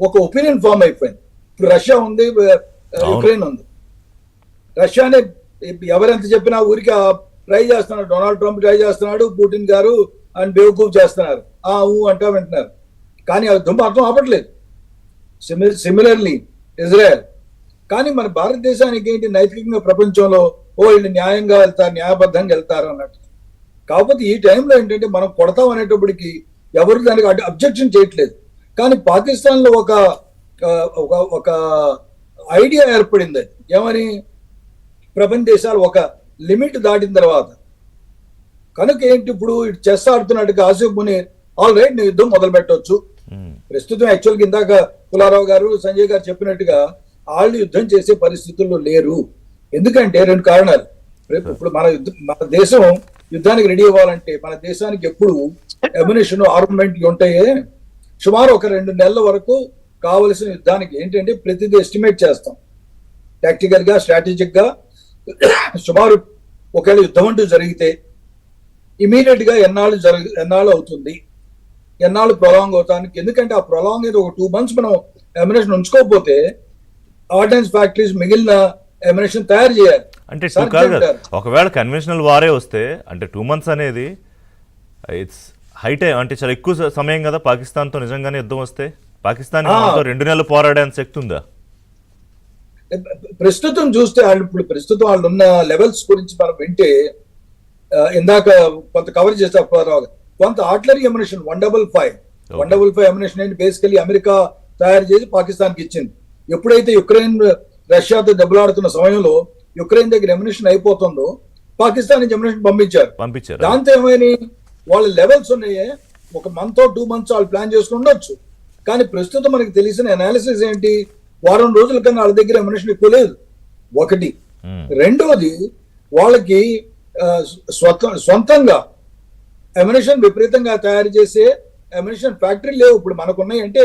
ఒక opinion form అయిపోయింది. ఇప్పుడు రష్యా ఉంది, యుక్రెయిన్ ఉంది. రష్యానే ఎవరెంత చెప్పినా ఊరికి ట్రై చేస్తున్నాడు, డొనాల్డ్ ట్రంప్ ట్రై చేస్తున్నాడు, పుటిన్ గారు అండ్ బేవకూఫ్ చేస్తున్నారు, అంటా వింటున్నారు. కానీ అది దుమ్ము అర్థం అవ్వట్లేదు. Similarly Israel. కానీ మన భారతదేశానికి ఏంటి, నైతికంగా ప్రపంచంలో వీళ్ళు న్యాయంగా వెళ్తారు, న్యాయబద్ధంగా వెళ్తారు అన్నట్టు. కాకపోతే ఈ టైంలో ఏంటంటే మనం కొడతాం అనేటప్పటికి ఎవరు దానికి అబ్జెక్షన్ చేయట్లేదు. కానీ పాకిస్తాన్ లో ఒక ఐడియా ఏర్పడింది. ఏమని, ప్రపంచ దేశాలు ఒక లిమిట్ దాటిన తర్వాత కనుక ఏంటి, ఇప్పుడు చెస్ ఆడుతున్నట్టుగా ఆసిఫ్ మునీర్ ఆల్ రైట్ నేను యుద్ధం మొదలు పెట్టవచ్చు. ప్రస్తుతం యాక్చువల్గా ఇందాక పుల్లారావు గారు, సంజయ్ గారు చెప్పినట్టుగా వాళ్ళు యుద్ధం చేసే పరిస్థితుల్లో లేరు. ఎందుకంటే 2 కారణాలు. ఇప్పుడు మన దేశం యుద్ధానికి రెడీ అవ్వాలంటే మన దేశానికి ఎప్పుడు అమ్యునిషన్, ఆర్మమెంట్ ఉంటాయే, సుమారు ఒక 2 నెలల వరకు కావలసిన యుద్ధానికి ఏంటంటే ప్రతిదీ ఎస్టిమేట్ చేస్తాం టాక్టికల్ గా, స్ట్రాటజిక్ గా. సుమారు ఒకవేళ యుద్ధం అంటూ జరిగితే ఇమీడియట్ గా ఎన్నాళ్ళు అవుతుంది, ఎన్నాళ్ళు ప్రొలాంగ్ అవుతానికి. ఎందుకంటే ఆ ప్రొలాంగ్ అయితే ఒక 2 months మనం అమ్యునిషన్ ఉంచుకోకపోతే ఆర్డినెన్స్ ఫ్యాక్టరీస్ మిగిలిన అమ్యునిషన్ తయారు చేయాలి. అంటే ఒకవేళ కన్వెన్షనల్ వారే వస్తే అంటే 2 months అనేది ఇట్స్ హై టైం, అంటే చాలా ఎక్కువ సమయం కదా. పాకిస్తాన్తో నిజంగానే యుద్ధం వస్తే పాకిస్తాన్ 2 నెలలు పోరాడే శక్తి ఉందా? ప్రస్తుతం చూస్తే ఇప్పుడు ప్రస్తుతం వాళ్ళు ఉన్న లెవెల్స్ గురించి మనం వింటే, ఇందాక కొంత కవర్ చేస్తారు, కొంత ఆర్టిలరీ అమ్యునిషన్ 155 అమ్యునిషన్ ఏంటి, బేసికలీ అమెరికా తయారు చేసి పాకిస్తాన్కి ఇచ్చింది. ఎప్పుడైతే యుక్రెయిన్ రష్యాతో దెబ్బలాడుతున్న సమయంలో యుక్రెయిన్ దగ్గర అమ్యునిషన్ అయిపోతుందో పాకిస్తాన్ నుంచి అమ్యునిషన్ పంపించారు. దాంతో ఏమైనా వాళ్ళ లెవెల్స్ ఉన్నాయే, ఒక మంత్ 2 months వాళ్ళు ప్లాన్ చేసుకుని ఉండొచ్చు. కానీ ప్రస్తుతం మనకి తెలిసిన అనాలిసిస్ ఏంటి, వారం రోజుల కన్నా వాళ్ళ దగ్గర అమ్యునిషన్ ఎక్కువ లేదు. ఒకటి. రెండోది, వాళ్ళకి సొంతంగా అమ్యునిషన్ విపరీతంగా తయారు చేసే అమ్యునిషన్ ఫ్యాక్టరీ లేవు. ఇప్పుడు మనకున్నాయి అంటే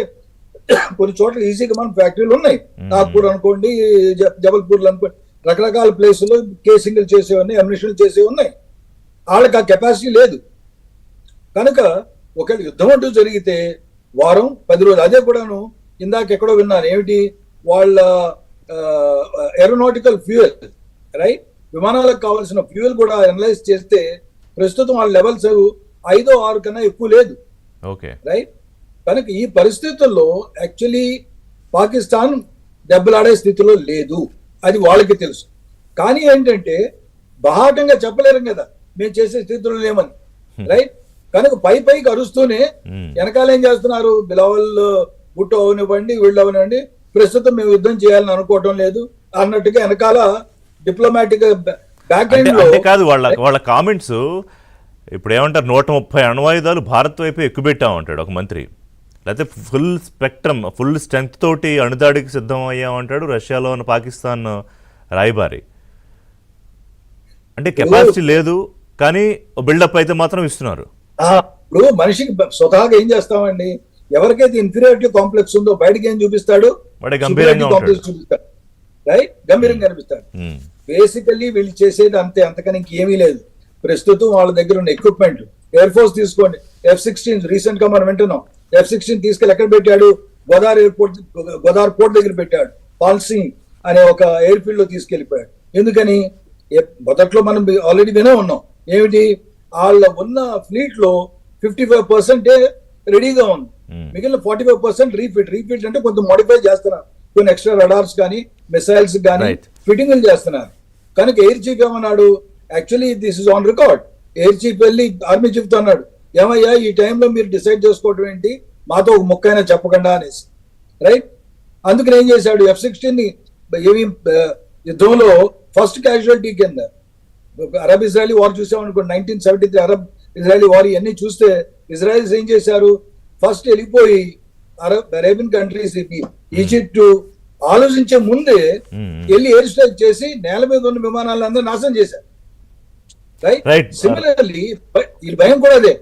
కొన్ని చోట్ల ఈజీగా మన ఫ్యాక్టరీలు ఉన్నాయి. నాగ్పూర్ అనుకోండి, జబల్పూర్ అనుకోండి, రకరకాల ప్లేసుల్లో కేసింగ్లు చేసే ఉన్నాయి, అమ్యునిషన్ చేసే ఉన్నాయి. వాళ్ళకి ఆ కెపాసిటీ లేదు. కనుక ఒకవేళ యుద్ధం అంటూ జరిగితే వారం 10 రోజులు. అదే కూడాను ఇందాక ఎక్కడో విన్నాను, ఏమిటి, వాళ్ళ ఏరోనాటికల్ ఫ్యూయల్, రైట్, విమానాలకు కావాల్సిన ఫ్యూయల్ కూడా అనలైజ్ చేస్తే ప్రస్తుతం వాళ్ళ లెవెల్స్ 5 or 6 కన్నా ఎక్కువ లేదు. రైట్. కనుక ఈ పరిస్థితుల్లో యాక్చువల్లీ పాకిస్తాన్ దెబ్బలాడే స్థితిలో లేదు, అది వాళ్ళకి తెలుసు. కానీ ఏంటంటే బహాటంగా చెప్పలేరు కదా మేము చేసే స్థితిలో లేమని, రైట్. కనుక పైకి అరుస్తూనే వెనకాల ఏం చేస్తున్నారు, బిలావల్ భుట్టో అవనివ్వండి, వీళ్ళు అవనివ్వండి, ప్రస్తుతం మేము యుద్ధం చేయాలని అనుకోవటం లేదు అన్నట్టుగా వెనకాల డిప్లొమాటిక్ బ్యాక్ ఎండ్ లో కాదు. వాళ్ళ కామెంట్స్ ఇప్పుడు ఏమంటారు, 130 అణ్వాయుధాలు భారత్ వైపు ఎక్కువ పెట్టామంటాడు ఒక మంత్రి. లేకపోతే ఫుల్ స్పెక్ట్రమ్, ఫుల్ స్ట్రెంగ్త్ తోటి అణుదాడికి సిద్ధం అయ్యామంటాడు రష్యాలో ఉన్న పాకిస్తాన్ రాయబారి. అంటే కెపాసిటీ లేదు, కానీ బిల్డప్ అయితే మాత్రం ఇస్తున్నారు. ఇప్పుడు మనిషికి స్వతహాగా ఏం చేస్తామండి, ఎవరికైతే ఇన్ఫీరియారిటీ కాంప్లెక్స్ ఉందో బయటకి ఏం చూపిస్తాడు, కాంప్లెక్స్ చూపిస్తాడు, రైట్, గంభీరంగా కనిపిస్తాడు. బేసికల్లీ వీళ్ళు చేసేది అంతే, అంతకని ఇంకేమీ లేదు. ప్రస్తుతం వాళ్ళ దగ్గర ఉన్న ఎక్విప్మెంట్, ఎయిర్ ఫోర్స్ తీసుకోండి, F-16 రీసెంట్ గా మనం వింటున్నాం, F-16 తీసుకెళ్ళి ఎక్కడ పెట్టాడు, గోదావరి పోర్ట్ దగ్గర పెట్టాడు, పాల్సింగ్ అనే ఒక ఎయిర్ ఫీల్డ్ లో తీసుకెళ్లిపోయాడు. ఎందుకని, మొదట్లో మనం ఆల్రెడీ వినే ఉన్నాం, ఏమిటి, వాళ్ళ ఉన్న ఫ్లీట్ లో 55% రెడీగా ఉంది, మిగిలిన 45% రీఫిట్ అంటే కొంత మోడిఫై చేస్తున్నారు, కొన్ని ఎక్స్ట్రా రడార్స్ కానీ మిసైల్స్ కానీ ఫిట్టింగ్లు చేస్తున్నారు. కనుక ఎయిర్ చీఫ్ ఏమన్నాడు, actually this is on record, air chief వెళ్ళి ఆర్మీ చీఫ్ తో అన్నాడు, ఏమయ్యా ఈ టైంలో మీరు డిసైడ్ చేసుకోవడం ఏంటి, మాతో ఒక ముక్కైనా చెప్పకుండా అనేసి, రైట్. అందుకని ఏం చేశాడు, F-16 ఏమి యుద్ధంలో ఫస్ట్ క్యాజువాలిటీ కింద అరబ్ ఇజ్రాయలీ వార్ చూసామనుకోండి, 1973 అరబ్ ఇజ్రాయలీ వార్ ఇవన్నీ చూస్తే ఇజ్రాయల్స్ ఏం చేశారు, ఫస్ట్ వెళ్ళిపోయి అరేబియన్ కంట్రీస్, ఈజిప్ట్ ఆలోచించే ముందే వెళ్ళి ఎయిర్ స్ట్రైక్ చేసి నేల మీద ఉన్న విమానాలందరూ నాశనం చేశారు, రైట్. సిమిలర్లీ ఈ భయం కూడా అదే,